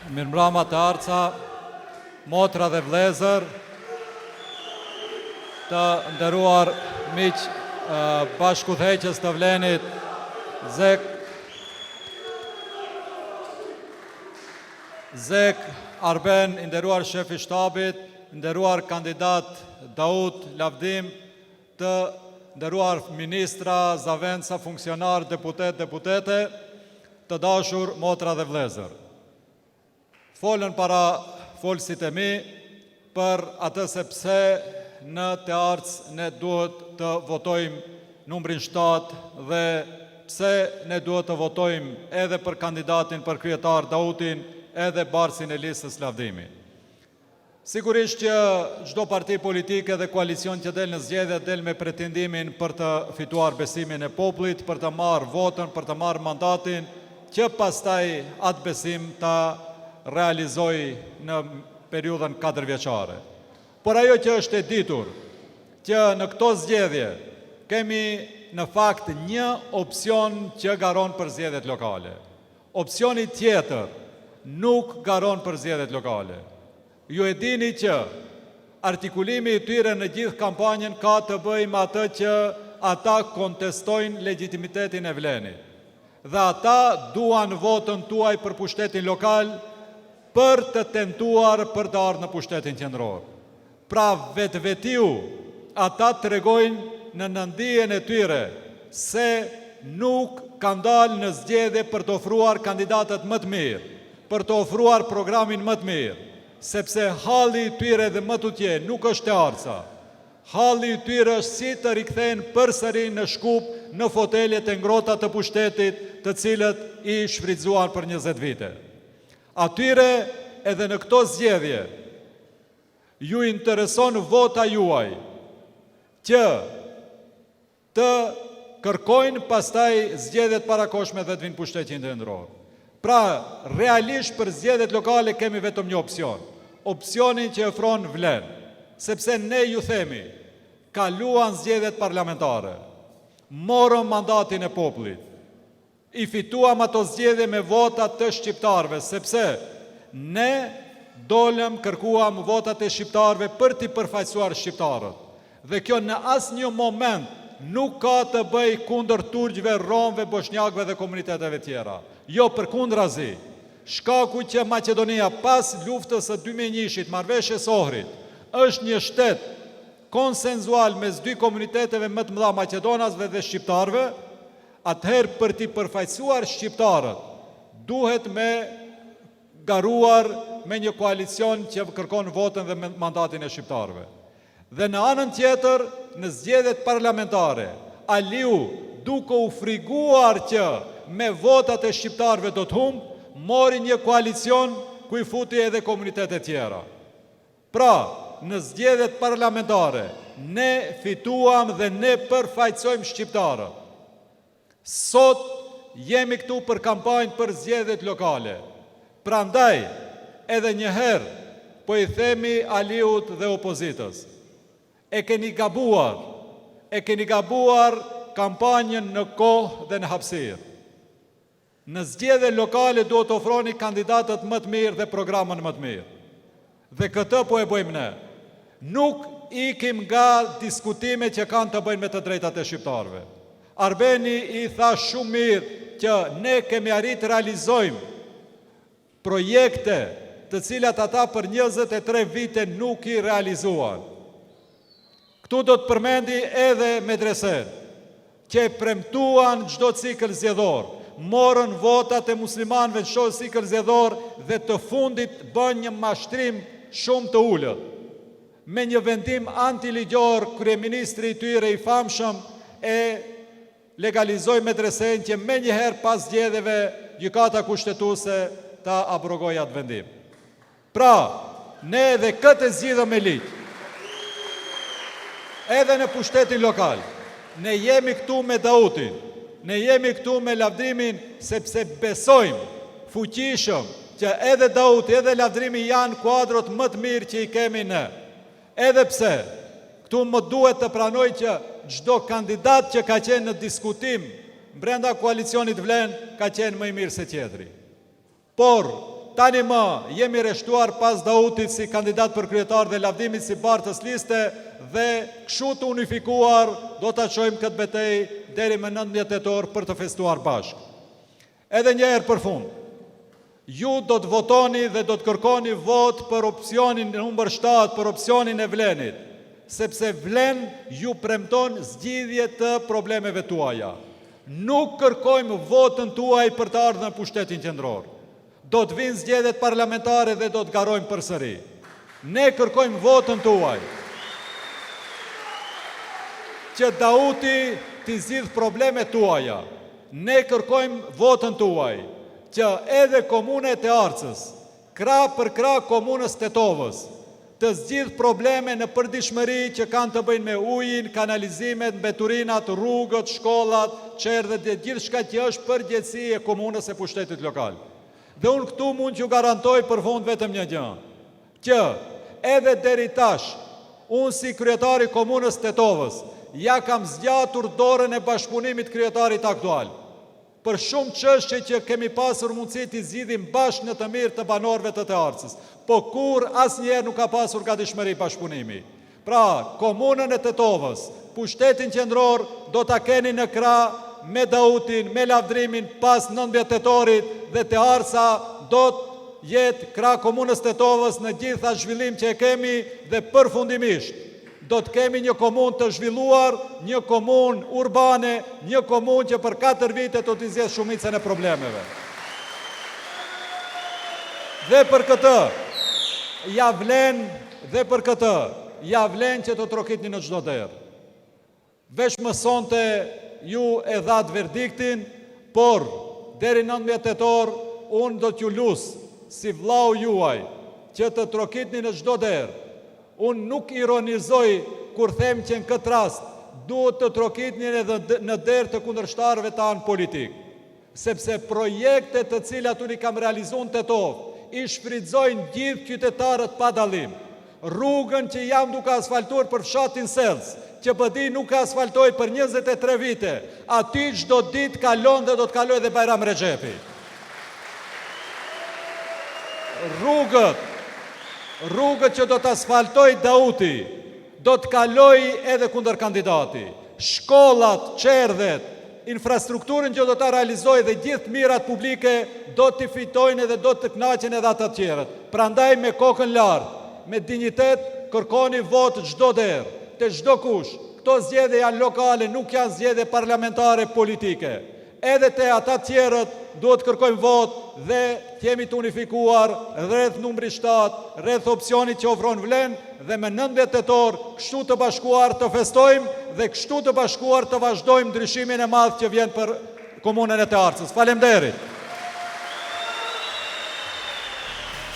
Mirëmbrëma të arca, motra dhe vlezër, të nderuar miq bashkëudhëheqës të Vlenit, Zek Arben, i nderuar shef i shtabit, nderuar kandidat Daud Lavdim, të nderuar ministra, zavenca, funksionar, deputete, të dashur motra dhe vlezër. Folën para folësit e mi për atë se pse në të arcë ne duhet të votojmë numrin 7 dhe pse ne duhet të votojmë edhe për kandidatin për kryetar Daudin edhe barsin e listës Lavdimi. Sigurisht që çdo parti politike dhe koalicion që del në zgjedhje del me pretendimin për të fituar besimin e popullit, për të marrë votën, për të marrë mandatin, që pastaj atë besim ta realizoj në periudhën 4 vjeçare. Por ajo që është e ditur, që në këto zgjedhje kemi në fakt një opsion që garon për zgjedhjet lokale. Opsioni tjetër nuk garon për zgjedhjet lokale. Ju e dini që artikulimi i tyre në gjithë kampanjen ka të bëjë me atë që ata kontestojnë legitimitetin e Vlenit. Dhe ata duan votën tuaj për pushtetin lokal për të tentuar për të ardhur në pushtetin qendror. Pra vetvetiu ata tregojnë në nëndijen e tyre se nuk kanë dalë në zgjedhje për të ofruar kandidatët më të mirë, për të ofruar programin më të mirë, sepse halli i tyre dhe më tutje nuk është e arca. Halli i tyre është si të rikthehen përsëri në shkup në foteljet e ngrohta të pushtetit, të cilët i shfrytzuan për 20 vite. Atyre edhe në këto zgjedhje ju intereson vota juaj që të kërkojnë pastaj zgjedhjet parakoshme dhe të vinë pushtetin qendror. Pra, realisht për zgjedhjet lokale kemi vetëm një opsion. Opsionin që ofron Vlen, sepse ne ju themi, kaluan zgjedhjet parlamentare, morëm mandatin e popullit, i fituam ato zgjedhje me votat të shqiptarëve, sepse ne dolëm kërkuam votat e shqiptarëve për t'i përfaqësuar shqiptarët. Dhe kjo në asnjë moment nuk ka të bëj kundër turqëve, romëve, bosnjakëve dhe komuniteteve tjera. Jo, përkundrazi. Shkaku që Maqedonia pas luftës së 2001-shit, marrëveshjes Ohrit, është një shtet konsenzual mes dy komuniteteve më të mëdha maqedonasve dhe shqiptarëve, atëherë për t'i përfaqësuar shqiptarët, duhet me garuar me një koalicion që kërkon votën dhe mandatin e shqiptarëve. Dhe në anën tjetër, në zgjedhjet parlamentare, Aliu, duke u friguar që me votat e shqiptarëve do të humbë, mori një koalicion ku i futi edhe komunitetet tjera. Pra, në zgjedhjet parlamentare, ne fituam dhe ne përfaqësojmë shqiptarët. Sot jemi këtu për kampanjë për zgjedhjet lokale. Prandaj, edhe një herë, po i themi Aliut dhe opozitës. E keni gabuar kampanjën në kohë dhe në hapësirë. Në zgjedhje lokale duhet ofroni kandidatët më të mirë dhe programën më të mirë. Dhe këtë po e bëjmë ne. Nuk ikim nga diskutime që kanë të bëjnë me të drejtat e shqiptarëve. Arbeni i tha shumë mirë që ne kemi arrit të realizojmë projekte të cilat ata për 23 vite nuk i realizuan. Këtu do të përmendi edhe medresen, që e premtuan çdo cikël zgjedhor, morën votat e muslimanëve në çdo cikël zgjedhor dhe të fundit bën një mashtrim shumë të ulët. Me një vendim antiligjor, kryeministri i tyre i famshëm e legalizoi medresen që me njëherë pas zgjedhjeve gjykata kushtetuese ta abrogoi atë vendim. Pra, ne edhe këtë zgjidhëm me ligj. Edhe në pushtetin lokal, ne jemi këtu me Daudin, ne jemi këtu me Lavdimin, sepse besojmë fuqishëm që edhe Daudi edhe Lavdimi janë kuadrot më të mirë që i kemi ne. Edhe pse, këtu më duhet të pranoj që çdo kandidat që ka qenë në diskutim brenda koalicionit Vlen ka qenë më i mirë se tjetri. Por, tani më jemi rreshtuar pas Dautit si kandidat për kryetar dhe Lavdimit si bartës liste dhe kështu të unifikuar do ta çojmë këtë betejë deri më 19 tetor për të festuar bashkë. Edhe një herë për fund. Ju do të votoni dhe do të kërkoni vot për opsionin numër 7, për opsionin e Vlenit, sepse Vlen ju premton zgjidhje të problemeve tuaja. Nuk kërkojmë votën tuaj për të ardhur në pushtetin qendror. Do të vinë zgjedhjet parlamentare dhe do të garojmë përsëri. Ne kërkojmë votën tuaj. Që Dauti t'i zgjidh problemet tuaja. Ne kërkojmë votën tuaj. Që edhe komunet e Arcës, krah për krah komunës Tetovës, të zgjidh probleme në përditshmëri që kanë të bëjnë me ujin, kanalizimet, mbeturinat, rrugët, shkollat, çerdhet dhe gjithçka që është përgjegjësi e komunës e pushtetit lokal. Dhe unë këtu mund t'ju garantoj për fund vetëm një gjë, që edhe deri tash, unë si kryetari komunës Tetovës, ja kam zgjatur dorën e bashkëpunimit kryetarit aktual. Për shumë çështje që kemi pasur mundësi t'i zgjidhim bashkë në të mirë të banorëve të Arcës, po kur asnjëherë nuk ka pasur gatishmëri bashkëpunimi. Pra, komunën e Tetovës, pushtetin qendror do ta keni në krah me Dautin, me lavdrimin pas 19 tetorit dhe Te Arca do të jetë krah komunës Tetovës në gjitha zhvillim që e kemi dhe përfundimisht. Do të kemi një komunë të zhvilluar, një komunë urbane, një komunë që për 4 vite do t'i zgjedhë shumicën e problemeve. Dhe për këtë, ja vlen që të trokitni në çdo derë. Veç më sonte ju e dhatë verdiktin, por deri 19 tetor unë do t'ju lusë si vllau juaj që të trokitni në çdo derë. Unë nuk ironizoj kur them që në këtë rast duhet të trokitni edhe në derë të kundërshtarëve tanë politik, sepse projektet të cilat unë i kam realizuar në Tetovë i shfrytëzojnë gjithë qytetarët pa dallim. Rrugën që jam duke asfaltuar për fshatin Sells, që PD nuk ka asfaltoj për 23 vite, aty çdo ditë kalon dhe do të kaloj dhe Bajram Rexhepi. Rrugët që do të asfaltoj Dauti, do të kaloj edhe kundër kandidati. Shkollat, çerdhet, infrastrukturën që do të realizoj dhe gjithë mirat publike do të fitojnë edhe do të kënaqen edhe ata të tjerët. Prandaj me kokën lartë, me dinjitet, kërkoni votë çdo derë, te çdo kush. Këto zgjedhje janë lokale, nuk janë zgjedhje parlamentare politike. Edhe te ata tjerët duhet kërkojmë votë dhe jemi të unifikuar rreth numri 7, rreth opsionit që ofron Vlen dhe me 19 tetor kështu të bashkuar të festojmë dhe kështu të bashkuar të vazhdojmë ndryshimin e madh që vjen për komunën e Te Arcës. Faleminderit.